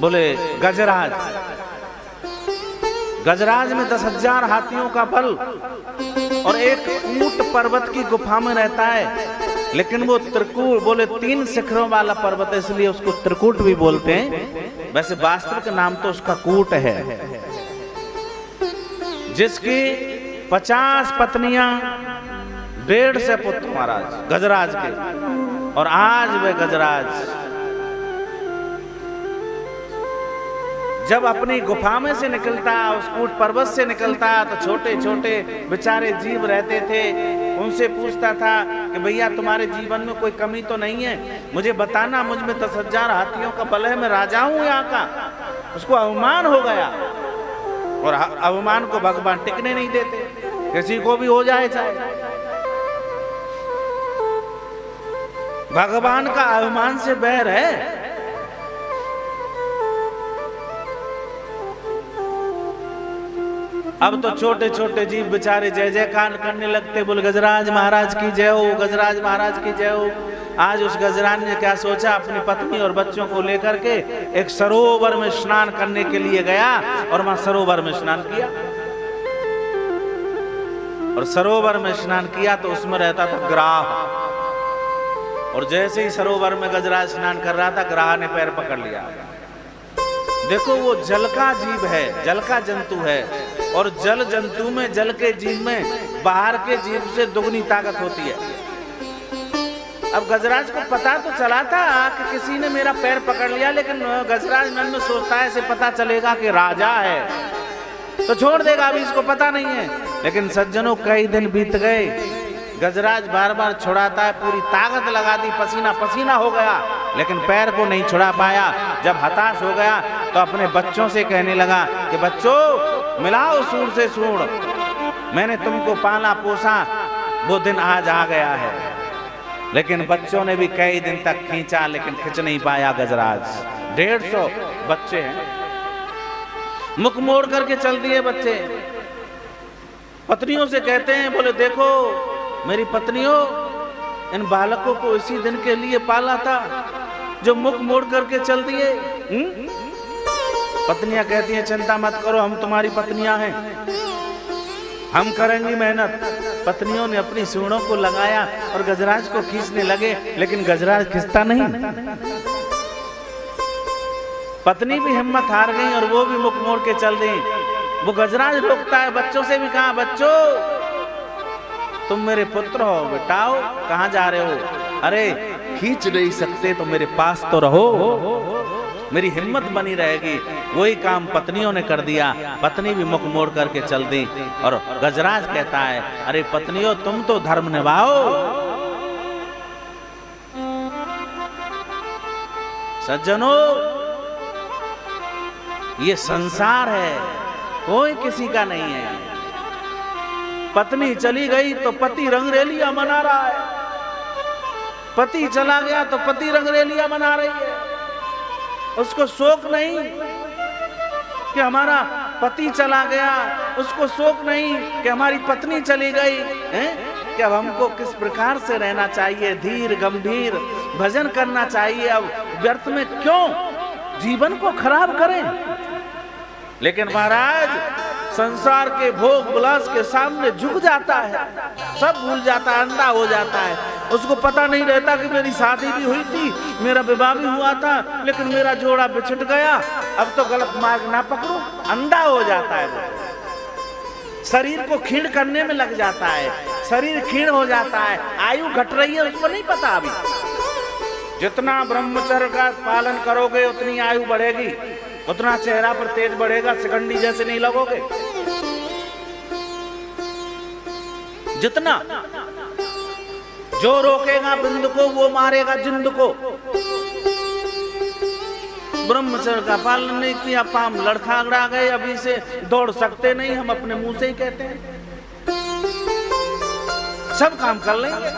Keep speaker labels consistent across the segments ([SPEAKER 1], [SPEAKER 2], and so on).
[SPEAKER 1] बोले गजराज। गजराज में 10,000 हाथियों का बल और एक ऊंट पर्वत की गुफा में रहता है, लेकिन वो त्रिकूट, बोले 3 शिखरों वाला पर्वत है, इसलिए उसको त्रिकूट भी बोलते हैं। वैसे वास्तविक नाम तो उसका कूट है। जिसकी 50 पत्नियां, 150 पुत्र महाराज गजराज के। और आज वह गजराज जब अपनी गुफा में से निकलता, उस कूट पर्वत से निकलता, तो छोटे छोटे बेचारे जीव रहते थे, उनसे पूछता था कि भैया तुम्हारे जीवन में कोई कमी तो नहीं है, मुझे बताना, मुझ में 10,000 हाथियों का बल है, मैं राजा हूं यहाँ का। उसको अवमान हो गया, और अवमान को भगवान टिकने नहीं देते, किसी को भी हो जाए चाहे। भगवान का अवमान से बैर है। अब तो छोटे छोटे जीव बेचारे जय जयकार करने लगते, बोल गजराज महाराज की जय हो, गजराज महाराज की जय हो। आज उस गजराज ने क्या सोचा, अपनी पत्नी और बच्चों को लेकर के एक सरोवर में स्नान करने के लिए गया, और वहां सरोवर में स्नान किया। और सरोवर में स्नान किया तो उसमें रहता था ग्राह, और जैसे ही सरोवर में गजराज स्नान कर रहा था, ग्राह ने पैर पकड़ लिया। देखो वो जल का जीव है, जल का जंतु है, और जल जंतु में, जल के जीव में बाहर के जीव से दुगनी ताकत होती है। अब गजराज को पता तो चला था कि किसी ने मेरा पैर पकड़ लिया, लेकिन गजराज मन में सोचता है, इसे पता चलेगा कि राजा है तो छोड़ देगा, अभी इसको पता नहीं है। लेकिन सज्जनों कई दिन बीत गए, गजराज बार बार छुड़ाता है, पूरी ताकत लगा दी, पसीना पसीना हो गया, लेकिन पैर को नहीं छुड़ा पाया। जब हताश हो गया तो अपने बच्चों से कहने लगा कि बच्चों मिलाओ सूर से सूर, मैंने तुमको पाला पोसा, वो दिन आज आ गया है। लेकिन बच्चों ने भी कई दिन तक खींचा, लेकिन खींच नहीं पाया गजराज। 150 बच्चे हैं, मुख मोड़ करके चल दिए बच्चे। पत्नियों से कहते हैं, बोले देखो मेरी पत्नियों, इन बालकों को इसी दिन के लिए पाला था जो मुख मोड़ करके चल दिए। पत्नियां कहती हैं चिंता मत करो, हम तुम्हारी पत्नियां हैं, हम करेंगी मेहनत। पत्नियों ने अपनी सूंडों को लगाया और गजराज को खींचने लगे, लेकिन गजराज खिंचता नहीं। पत्नी भी हिम्मत हार गई और वो भी मुख मोड़ के चल दी। वो गजराज रोकता है, बच्चों से भी कहा, बच्चों तुम मेरे पुत्र हो, बेटाओ कहाँ जा रहे हो? अरे खींच नहीं सकते तो मेरे पास तो रहो, मेरी हिम्मत बनी रहेगी। वही काम पत्नियों ने कर दिया, पत्नी भी मुख मोड़ करके चल दी। और गजराज कहता है, अरे पत्नियों तुम तो धर्म निभाओ। सज्जनों ये संसार है, कोई किसी का नहीं है। पत्नी चली गई तो पति रंगरेलियां मना रहा है, पति चला गया तो पति रंगरेलियां मना रही है। उसको शोक नहीं कि हमारा पति चला गया, उसको शोक नहीं कि हमारी पत्नी चली गई है। कि अब हमको किस प्रकार से रहना चाहिए, धीर गंभीर भजन करना चाहिए। अब व्यर्थ में क्यों जीवन को खराब करें। लेकिन महाराज संसार के भोग विलास के सामने झुक जाता है, सब भूल जाता है, अंधा हो जाता है। उसको पता नहीं रहता कि मेरी शादी भी हुई थी, मेरा विवाह भी हुआ था, लेकिन मेरा जोड़ा बिछड़ गया, अब तो गलत मार्ग ना पकड़ो। अंधा हो जाता है वो, शरीर को क्षीण करने में लग जाता है, शरीर क्षीण हो जाता है, आयु घट रही है, उसको नहीं पता। अभी जितना ब्रह्मचर्य का पालन करोगे उतनी आयु बढ़ेगी, उतना चेहरा पर तेज बढ़ेगा, शिखंडी जैसे नहीं लगोगे। जितना जो रोकेगा बिंद को वो मारेगा जिंद को। ब्रह्मचर्य का पालन नहीं किया, पाम लड़खड़ा गए, अभी से दौड़ सकते नहीं, हम अपने मुंह से ही कहते हैं, सब काम कर लेंगे।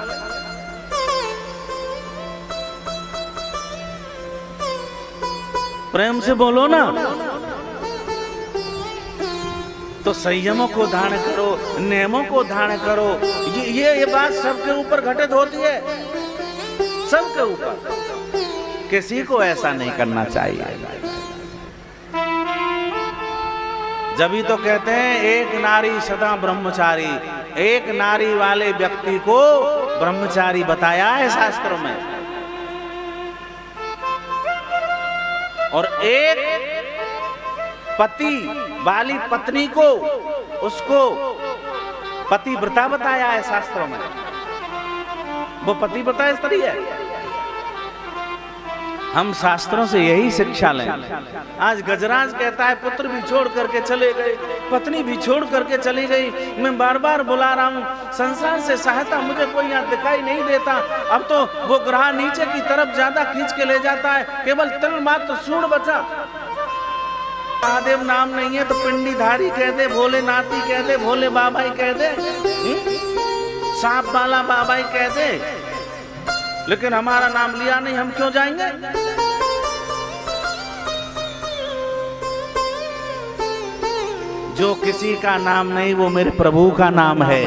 [SPEAKER 1] प्रेम से बोलो ना। तो संयमों को धारण करो, नियमों को धारण करो। ये बात सबके ऊपर घटित होती है, सबके ऊपर। किसी को ऐसा नहीं करना चाहिए। जब ही तो कहते हैं एक नारी सदा ब्रह्मचारी, एक नारी वाले व्यक्ति को ब्रह्मचारी बताया है शास्त्रों में। और एक पति वाली पत्नी को उसको पतिव्रता बताया है शास्त्रों में। वो पतिव्रता स्त्री है। हम शास्त्रों से यही शिक्षा लें। आज गजराज कहता है पुत्र भी छोड़ करके चले गए, पत्नी भी छोड़ करके चली गई, मैं बार बार बुला रहा हूँ, संसार से सहायता मुझे कोई यहाँ दिखाई नहीं देता। अब तो वो ग्रह नीचे की तरफ ज्यादा खींच के ले जाता है, केवल तिल मात्र सूर्ण बचा। महादेव नाम नहीं है तो पिंडीधारी कह दे, भोलेनाथी कह दे, भोले बाबा ही कह दे, सांप वाला बाबा ही कह दे, लेकिन हमारा नाम लिया नहीं, हम क्यों जाएंगे? जो किसी का नाम नहीं वो मेरे प्रभु का नाम है,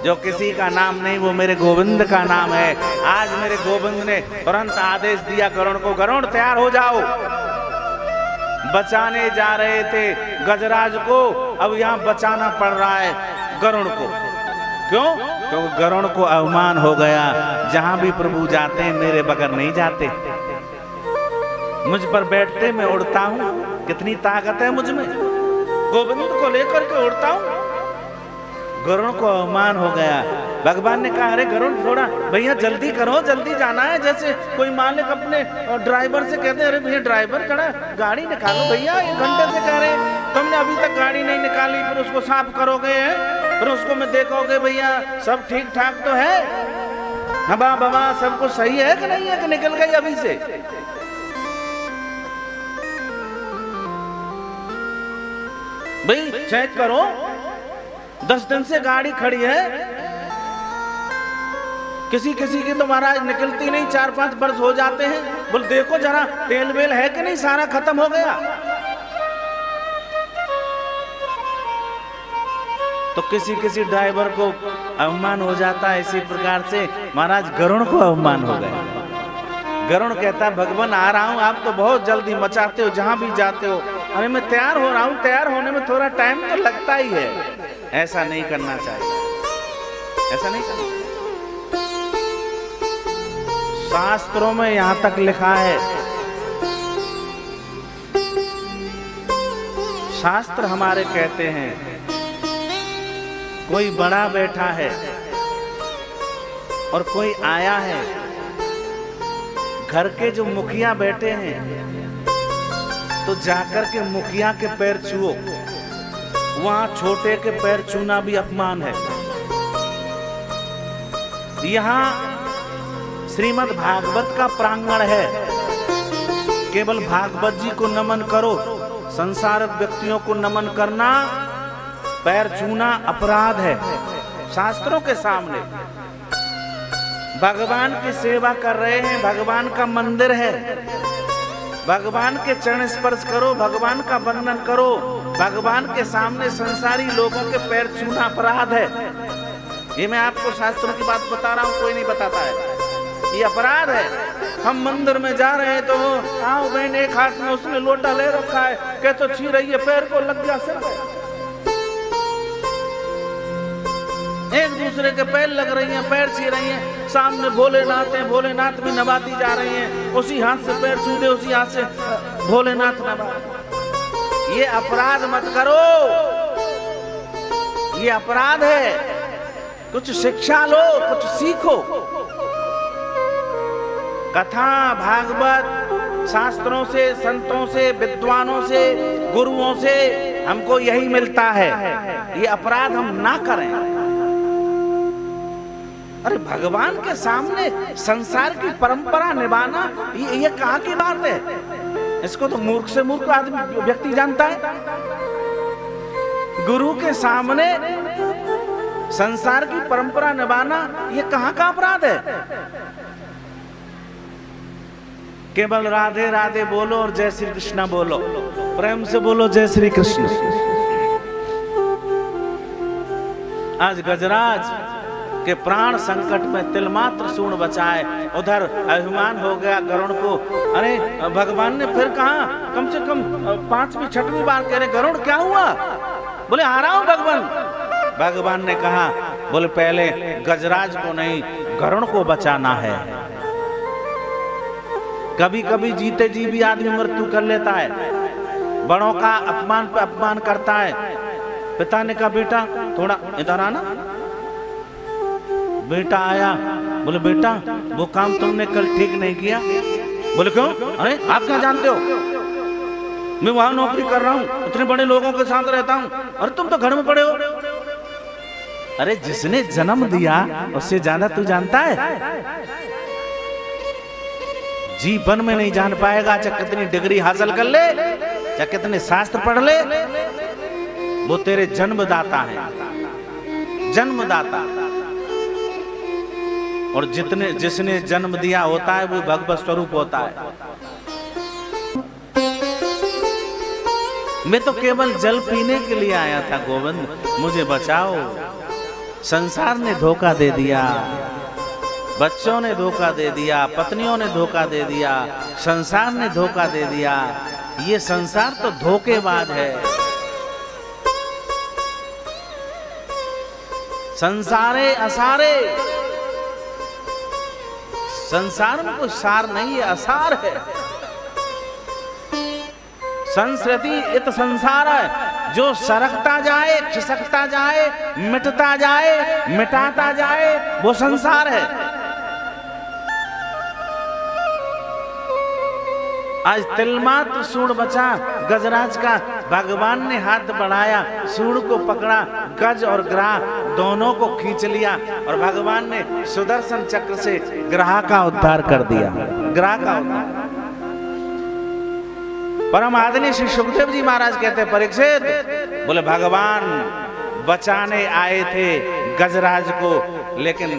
[SPEAKER 1] जो किसी का नाम नहीं वो मेरे गोविंद का नाम है। आज मेरे गोविंद ने तुरंत आदेश दिया गरुड़ को, गरुड़ तैयार हो जाओ। बचाने जा रहे थे गजराज को, अब यहाँ बचाना पड़ रहा है गरुड़ को। क्यों? क्योंकि गरुड़ को अवमान हो गया, जहां भी प्रभु जाते हैं मेरे बगैर नहीं जाते, मुझ पर बैठते मैं उड़ता हूं, कितनी ताकत है मुझ में, गोविंद को लेकर के उड़ता हूं। गरुड़ को अवमान हो गया। भगवान ने कहा अरे गरुड़ थोड़ा भैया जल्दी करो, जल्दी जाना है। जैसे कोई मालिक अपने ड्राइवर से कहते अरे भैया ड्राइवर खड़ा, गाड़ी निकालो भैया, 1 घंटे से कह रहे तुमने अभी तक गाड़ी नहीं निकाली, फिर उसको साफ करोगे, फिर उसको मैं देखोगे भैया सब ठीक ठाक तो है, हवा बवा सब कुछ सही है कि नहीं है, कि निकल गई अभी से। भाई चेक करो, 10 दिन से गाड़ी खड़ी है, किसी किसी की तो महाराज निकलती नहीं, 4-5 वर्ष हो जाते हैं। बोल देखो जरा तेल वेल है कि नहीं, सारा खत्म हो गया। तो किसी किसी ड्राइवर को अवमान हो जाता है। इसी प्रकार से महाराज गरुड़ को अवमान हो गया। गरुड़ कहता है भगवान आ रहा हूं, आप तो बहुत जल्दी मचाते हो, जहां भी जाते हो। अरे मैं तैयार हो रहा हूं, तैयार होने में थोड़ा टाइम तो लगता ही है। ऐसा नहीं करना चाहिए, ऐसा नहीं करना। शास्त्रों में यहां तक लिखा है, शास्त्र हमारे कहते हैं कोई बड़ा बैठा है और कोई आया है, घर के जो मुखिया बैठे हैं तो जाकर के मुखिया के पैर छुओ, वहां छोटे के पैर छूना भी अपमान है। यहां श्रीमद् भागवत का प्रांगण है, केवल भागवत जी को नमन करो, संसारिक व्यक्तियों को नमन करना, पैर छूना अपराध है शास्त्रों के सामने। भगवान की सेवा कर रहे हैं, भगवान का मंदिर है, भगवान के चरण स्पर्श करो, भगवान का वंदन करो। भगवान के सामने संसारी लोगों के पैर छूना अपराध है। ये मैं आपको शास्त्रों की बात बता रहा हूँ, कोई नहीं बताता है, ये अपराध है। हम मंदिर में जा रहे हैं तो आओ बहन, एक हाथ में उसने लोटा ले रखा है, कह तो छी रही है, पैर को लग गया सिर में, एक दूसरे के पैर लग रही हैं, पैर छी रही हैं। सामने भोलेनाथ हैं, भोलेनाथ भी नवाती जा रही हैं, उसी हाथ से पैर छू दे, उसी हाथ से भोलेनाथ नवा। ये अपराध मत करो, ये अपराध है। कुछ शिक्षा लो, कुछ सीखो। कथा भागवत शास्त्रों से, संतों से, विद्वानों से, गुरुओं से हमको यही मिलता है। ये अपराध हम ना करें। अरे भगवान के सामने संसार की परंपरा निभाना ये कहाँ की बात है? इसको तो मूर्ख से मूर्ख आदमी व्यक्ति जानता है। गुरु के सामने संसार की परंपरा निभाना ये कहाँ का अपराध है? केवल राधे राधे बोलो और जय श्री कृष्ण बोलो, प्रेम से बोलो जय श्री कृष्ण। आज गजराज कि प्राण संकट में तिलमात्र सूर्ण बचाए। उधर अभिमान हो गया गरुड़ को। अरे भगवान ने फिर कहा, कम से कम 5वीं 6वीं बार कह रहे गरुड़ क्या हुआ? बोले आ रहा हूं भगवान। भगवान ने कहा, बोले पहले गजराज को नहीं गरुड़ को बचाना है। कभी कभी जीते जी भी आदमी मृत्यु कर लेता है, बड़ों का अपमान पे अपमान करता है। पिता ने कहा बेटा थोड़ा इधर आना। बेटा आया, बोले बेटा वो काम तुमने कल ठीक नहीं किया। बोले क्यों? अरे आप क्या जानते हो, मैं वहां नौकरी कर रहा हूं, इतने बड़े लोगों के साथ रहता हूं, और तुम तो घर में पड़े हो। अरे जिसने जन्म दिया उससे ज्यादा तू जानता है? जीवन में नहीं जान पाएगा, चाहे कितनी डिग्री हासिल कर ले, चाहे कितने शास्त्र पढ़ ले, वो तेरे जन्मदाता है, जन्मदाता। और जिसने जन्म दिया होता है वो भगवत स्वरूप होता है। मैं तो केवल जल पीने के लिए आया था गोविंद, मुझे बचाओ। संसार ने धोखा दे दिया, बच्चों ने धोखा दे दिया, पत्नियों ने धोखा दे दिया, संसार ने धोखा दे दिया। ये संसार तो धोखेबाज है। संसारे असारे, संसार में कोई सार नहीं है, असार है। संस्कृति इत संसार है, जो सरकता जाए, खिसकता जाए, मिटता जाए, मिटाता जाए, वो संसार है। आज तिलमात्र सूर्ण बचा गजराज का। भगवान ने हाथ बढ़ाया, सूर्ण को पकड़ा, गज और ग्राह दोनों को खींच लिया, और भगवान ने सुदर्शन चक्र से ग्राह का उद्धार कर दिया। ग्राह का उद्धार। परम आदरणीय श्री सुखदेव जी महाराज कहते, परीक्षित, बोले भगवान बचाने आए थे गजराज को, लेकिन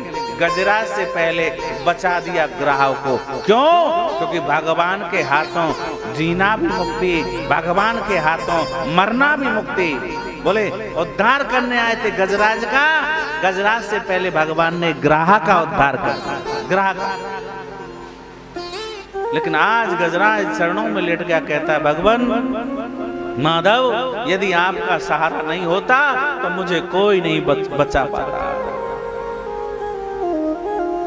[SPEAKER 1] गजराज से पहले बचा दिया ग्राह को। क्यों? क्योंकि भगवान के हाथों जीना भी मुक्ति, भगवान के हाथों मरना भी मुक्ति। बोले उद्धार करने आए थे गजराज का, गजराज से पहले भगवान ने ग्राह का उद्धार कर दिया, ग्राह का। लेकिन आज गजराज चरणों में लेट गया, कहता है भगवान माधव, यदि आपका सहारा नहीं होता तो मुझे कोई नहीं बचा पाता।